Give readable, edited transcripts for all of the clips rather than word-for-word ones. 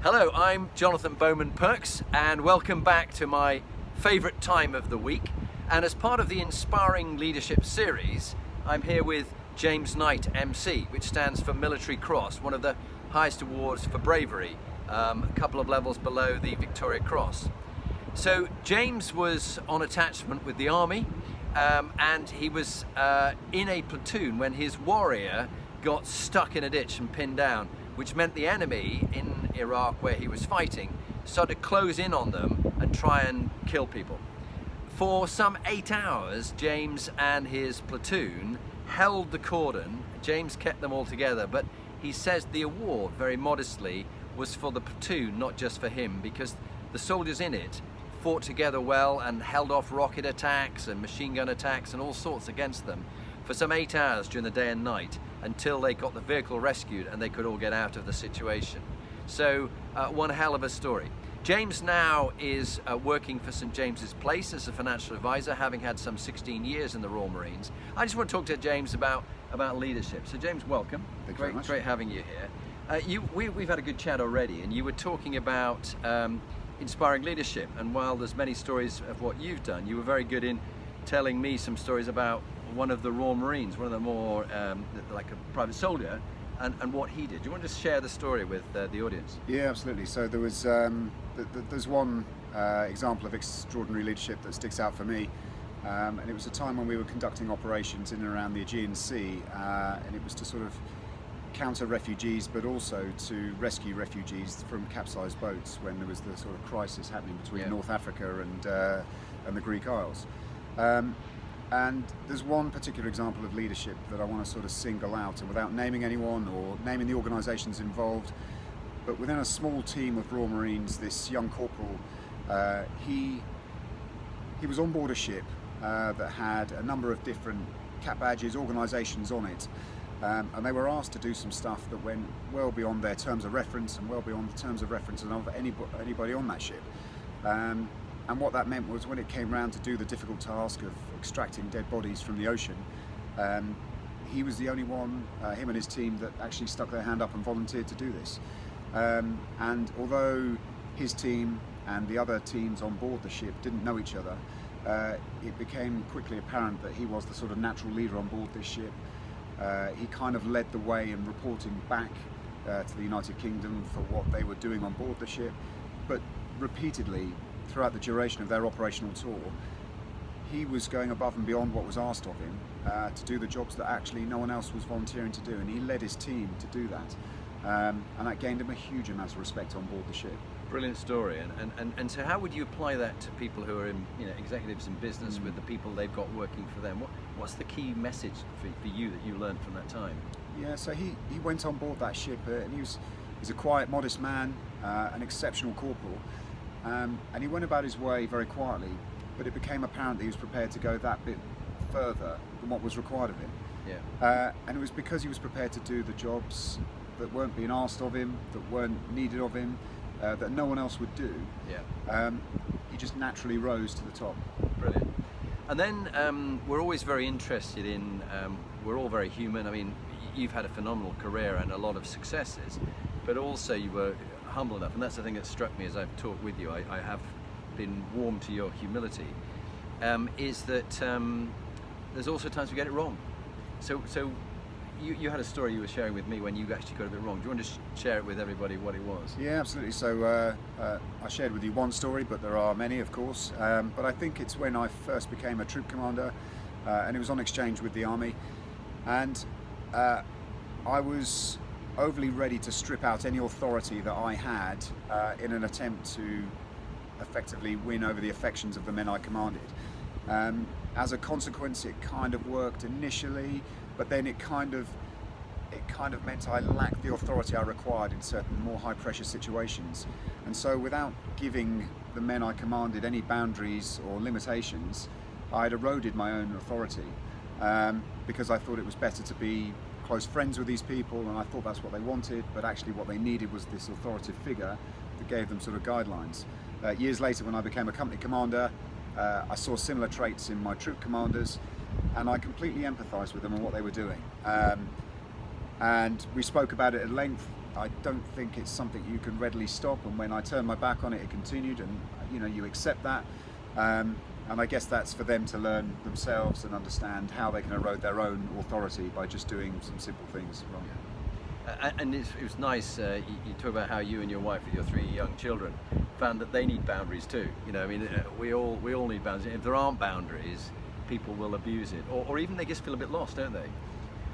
Hello, I'm Jonathan Bowman-Perks and welcome back to my favourite time of the week. And as part of the Inspiring Leadership series, I'm here with James Knight MC, which stands for Military Cross, one of the highest awards for bravery, a couple of levels below the Victoria Cross. So James was on attachment with the army and he was in a platoon when his warrior got stuck in a ditch and pinned down, which meant the enemy in Iraq, where he was fighting, started to close in on them and try and kill people. For some 8 hours, James and his platoon held the cordon. James kept them all together, but he says the award, very modestly, was for the platoon, not just for him, because the soldiers in it fought together well and held off rocket attacks and machine gun attacks and all sorts against them for some 8 hours during the day and night, until they got the vehicle rescued and they could all get out of the situation. So one hell of a story. James now is working for St James's Place as a financial advisor, having had some 16 years in the Royal Marines. I just want to talk to James about leadership. So James, welcome. Thank you very much. Great having you here. We've had a good chat already, and you were talking about inspiring leadership, and while there's many stories of what you've done, you were very good in telling me some stories about one of the Royal Marines, one of the more like a private soldier, and what he did. Do you want to just share the story with the audience? Yeah, absolutely. So there was there's one example of extraordinary leadership that sticks out for me, and it was a time when we were conducting operations in and around the Aegean Sea, and it was to sort of counter refugees, but also to rescue refugees from capsized boats when there was the sort of crisis happening between North Africa and the Greek Isles. And there's one particular example of leadership that I want to sort of single out, and without naming anyone or naming the organisations involved, but within a small team of Royal Marines, this young corporal, he was on board a ship that had a number of different cap badges, organisations on it, and they were asked to do some stuff that went well beyond their terms of reference and well beyond the terms of reference of anybody on that ship. And what that meant was, when it came around to do the difficult task of extracting dead bodies from the ocean, he was the only one, him and his team, that actually stuck their hand up and volunteered to do this. And although his team and the other teams on board the ship didn't know each other, it became quickly apparent that he was the sort of natural leader on board this ship. He kind of led the way in reporting back to the United Kingdom for what they were doing on board the ship, but repeatedly, throughout the duration of their operational tour, he was going above and beyond what was asked of him to do the jobs that actually no one else was volunteering to do, and he led his team to do that, and that gained him a huge amount of respect on board the ship. Brilliant story. And so how would you apply that to people who are in, executives in business, with the people they've got working for them? What's the key message for you that you learned from that time? Yeah, so he went on board that ship, and he's a quiet, modest man, an exceptional corporal. And he went about his way very quietly, but it became apparent that he was prepared to go that bit further than what was required of him. Yeah. And it was because he was prepared to do the jobs that weren't being asked of him, that weren't needed of him, that no one else would do. Yeah. He just naturally rose to the top. Brilliant. And then we're always very interested in, we're all very human. I mean, you've had a phenomenal career and a lot of successes, but also you were humble enough, and that's the thing that struck me as I've talked with you. I have been warm to your humility, is that there's also times we get it wrong. So you had a story you were sharing with me when you actually got a bit wrong. Do you want to share it with everybody what it was? Yeah, absolutely. So I shared with you one story, but there are many, of course. But I think it's when I first became a troop commander, and it was on exchange with the army, and I was overly ready to strip out any authority that I had in an attempt to effectively win over the affections of the men I commanded. As a consequence, it kind of worked initially, but then it kind of meant I lacked the authority I required in certain more high pressure situations. And so, without giving the men I commanded any boundaries or limitations, I had eroded my own authority, because I thought it was better to be close friends with these people, and I thought that's what they wanted, but actually what they needed was this authoritative figure that gave them sort of guidelines. Years later, when I became a company commander, I saw similar traits in my troop commanders, and I completely empathised with them and what they were doing. And we spoke about it at length I don't think it's something you can readily stop, and when I turned my back on it, it continued, and you accept that. And I guess that's for them to learn themselves and understand how they can erode their own authority by just doing some simple things wrong. And it was nice, you talk about how you and your wife with your 3 young children found that they need boundaries too. We all need boundaries. If there aren't boundaries, people will abuse it, or even they just feel a bit lost, don't they?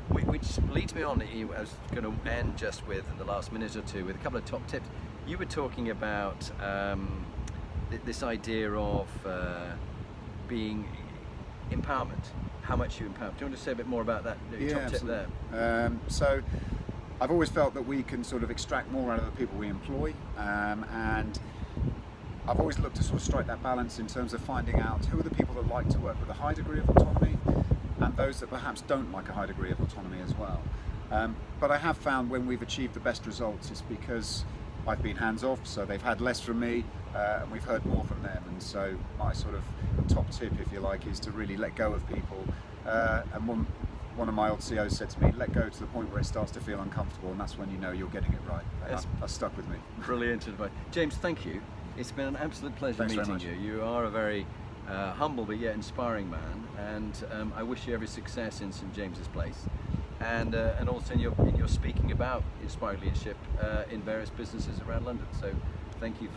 Which leads me on, I was going to end just with, in the last minute or two, with a couple of top tips. You were talking about this idea of being empowerment, how much you empower. Do you want to say a bit more about that? Yeah, top tip there? So I've always felt that we can sort of extract more out of the people we employ, and I've always looked to sort of strike that balance in terms of finding out who are the people that like to work with a high degree of autonomy and those that perhaps don't like a high degree of autonomy as well. But I have found when we've achieved the best results, it's because I've been hands-off, so they've had less from me, and we've heard more from them. And so my sort of top tip, if you like, is to really let go of people. And one of my old COs said to me, let go to the point where it starts to feel uncomfortable, and that's when you know you're getting it right. And that's stuck with me. Brilliant advice. James, thank you. It's been an absolute pleasure meeting you. You are a very humble but yet inspiring man, and I wish you every success in St James's Place, and also in your speaking about inspiring leadership in various businesses around London. So thank you for